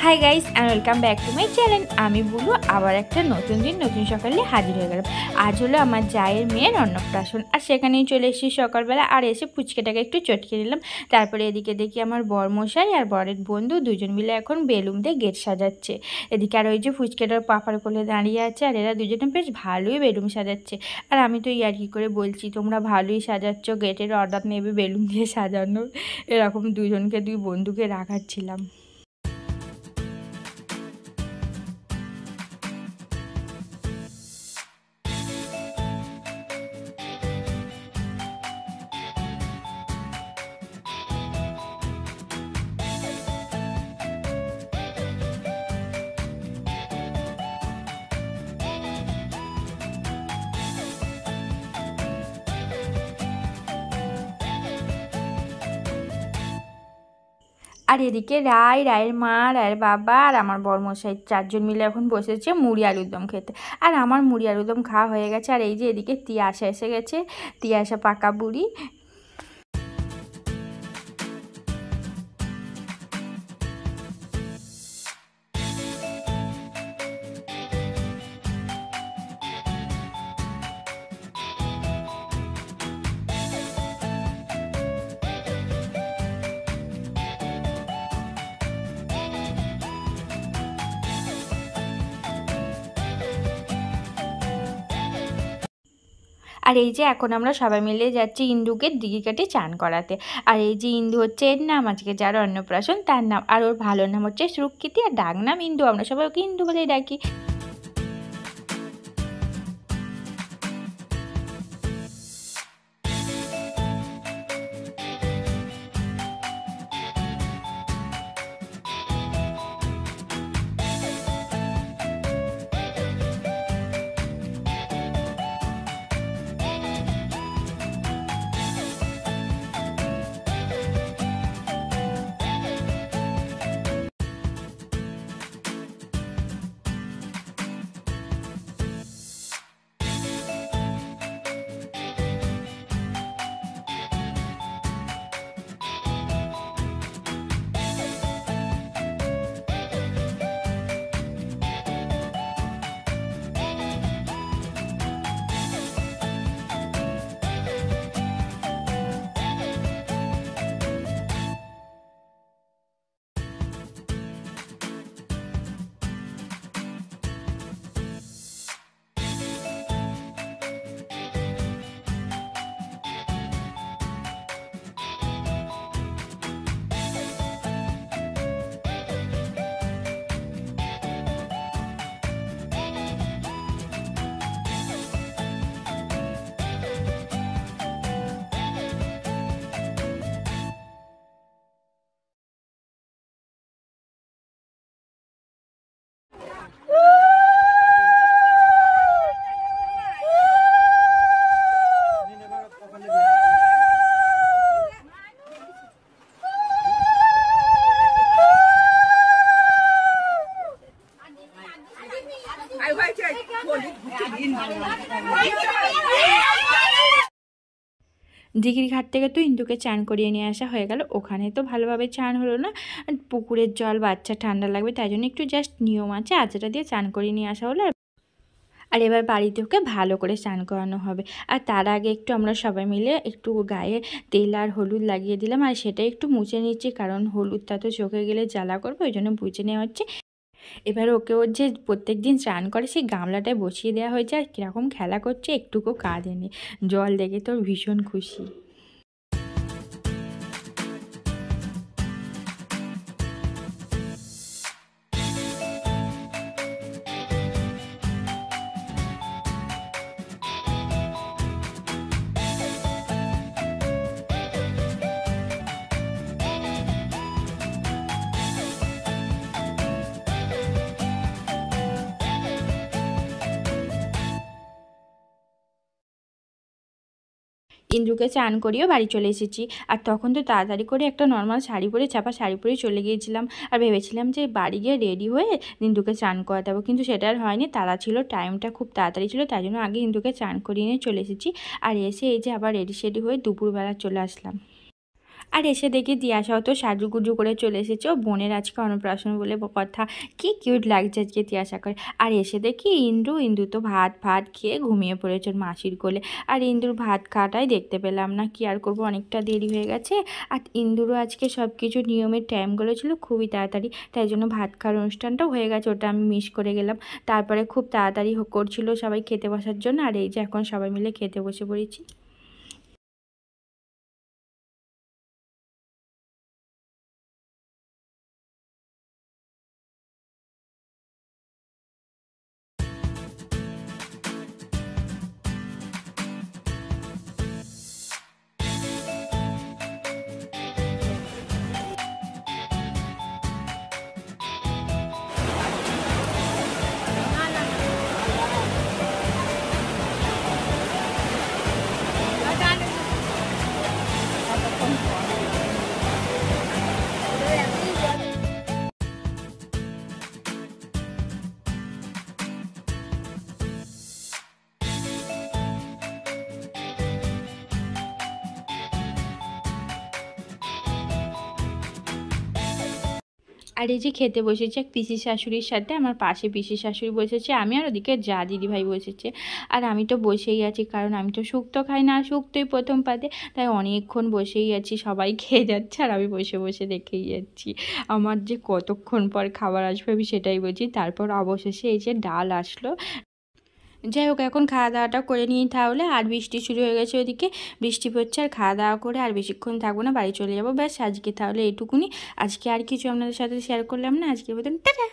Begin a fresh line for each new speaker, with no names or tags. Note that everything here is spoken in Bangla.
Hi guys and welcome back to my channel. আমি বলবো আবার একটা নতুন দিন নতুন সকালে হাজির হয়ে গেলাম। আজ হলো আমার জায়ের মেয়ের অন্নপ্রাশন, আর সেখানেই চলে এসেছি সকালবেলা। আর এসে ফুচকেটাকে একটু চটকে নিলাম। তারপরে এদিকে দেখি আমার বরমশাই আর বরের বন্ধু দুজন মিলে এখন বেলুন দিয়ে গেট সাজাচ্ছে। এদিকে আর ওই যে ফুচকেটার পাপার কোলে দাঁড়িয়ে আছে, আর এরা দুজনে বেশ ভালোই বেলুন সাজাচ্ছে। আর আমি তো ইয়ার্কি করে বলছি, তোমরা ভালোই সাজাচ্ছ, গেটের অর্ডার নেবে বেলুন দিয়ে সাজানোর। এরকম দুজনকে দুই বন্ধুকে রাখাচ্ছিলাম। আর এদিকে রায়ের মা, রায়ের বাবা আর আমার বরমশাই চারজন মিলে এখন বসেছে মুড়ি আলুর দম খেতে। আর আমার মুড়ি আলুর দম খাওয়া হয়ে গেছে। আর এই যে এদিকে তিয়াশা এসে গেছে, তিয়াশা পাকা বুড়ি। আর এই যে এখন আমরা সবাই মিলে যাচ্ছি ইন্দুকে দিঘি কাটে চান করাতে। আর এই যে ইন্দু হচ্ছে এর নাম, আজকে যার অন্নপ্রাশন তার নাম। আর ওর ভালো নাম হচ্ছে সুকৃতি, আর ডাক নাম ইন্দু। আমরা সবাই ওকে ইন্দু বলেই ডাকি। দিঘির ঘাট থেকে তো ইন্দুকে চান করিয়ে নিয়ে আসা হয়ে গেল। ওখানে তো ভালোভাবে চান হলো না, পুকুরের জল বাচ্চা ঠান্ডা লাগবে, তাই জন্য একটু জাস্ট নিয়ম আছে আচাটা দিয়ে চান করিয়ে নিয়ে আসা হলো। আর এবার বাড়িতে ওকে ভালো করে স্নান করানো হবে। আর তার আগে একটু আমরা সবাই মিলে একটু গায়ে তেল আর হলুদ লাগিয়ে দিলাম। আর সেটা একটু মুছে নিচ্ছি, কারণ হলুদটা তো চোখে গেলে জ্বালা করবে, ওই জন্য মুছে নেওয়া হচ্ছে। এবার ওকে ওর যে প্রত্যেক দিন স্নান করে সেই গামলাটায় বসিয়ে দেওয়া হয়েছে। আর কীরকম খেলা করছে, একটুকু কাঁদেনি, জল দেখে তোর ভীষণ খুশি। ইন্দ্রকে চান করিয়েও বাড়ি চলে এসেছি। আর তখন তো তাড়াতাড়ি করে একটা নর্মাল শাড়ি পরে, ছাপা শাড়ি পরেই চলে গিয়েছিলাম। আর ভেবেছিলাম যে বাড়ি গিয়ে রেডি হয়ে ইন্দ্রকে চান করাতে হবে, কিন্তু সেটা আর হয়নি। তাড়া ছিল, টাইমটা খুব তাড়াতাড়ি ছিল, তাই জন্য আগে ইন্দ্রকে চান করিয়ে নিয়ে চলে এসেছি। আর এসে এই যে আবার রেডি সেডি হয়ে দুপুরবেলা চলে আসলাম। আর এসে দেখি তিয়াশাও তো সাজুগুজু করে চলে এসেছে, ও বোনের আজকে অন্নপ্রাশন বলে কথা। কি কিউট লাগছে আজকে তিয়াশা করে। আর এসে দেখি ইন্দু তো ভাত খেয়ে ঘুমিয়ে পড়েছে ওর মাসির কোলে। আর ইন্দুর ভাত খাওয়াটাই দেখতে পেলাম না, কি আর করবো, অনেকটা দেরি হয়ে গেছে। আর ইন্দুরও আজকে সব কিছু নিয়মের টাইমগুলো ছিল খুবই তাড়াতাড়ি, তাই জন্য ভাত খাওয়ার অনুষ্ঠানটাও হয়ে গেছে, ওটা আমি মিস করে গেলাম। তারপরে খুব তাড়াতাড়ি করছিল সবাই খেতে বসার জন্য। আর এই যে এখন সবাই মিলে খেতে বসে পড়েছি। আর এই যে খেতে বসেছে এক পিসি শাশুড়ির সাথে, আমার পাশে পিসি শাশুড়ি বসেছে, আমি আর ওদিকে যা দিদিভাই বসেছে। আর আমি তো বসেই আছি, কারণ আমি তো শুক্তো খাই না, আর শুক্তোই প্রথম পাতে, তাই অনেকক্ষণ বসেই আছি। সবাই খেয়ে যাচ্ছে আর আমি বসে বসে দেখেই যাচ্ছি। আমার যে কতক্ষণ পর খাবার আসবে আমি সেটাই বলছি। তারপর অবশেষে এই যে ডাল আসলো। যাই হোক, এখন খাওয়া দাওয়াটা করে নিই তাহলে। আর বৃষ্টি শুরু হয়ে গেছে ওদিকে, বৃষ্টি পড়ছে। আর খাওয়া দাওয়া করে আর বেশিক্ষণ থাকবো না, বাড়ি চলে যাবো। ব্যাস আজকে তাহলে এটুকুনি। আজকে আর কিছু আপনাদের সাথে শেয়ার করলাম না। আজকের মতন টাটা।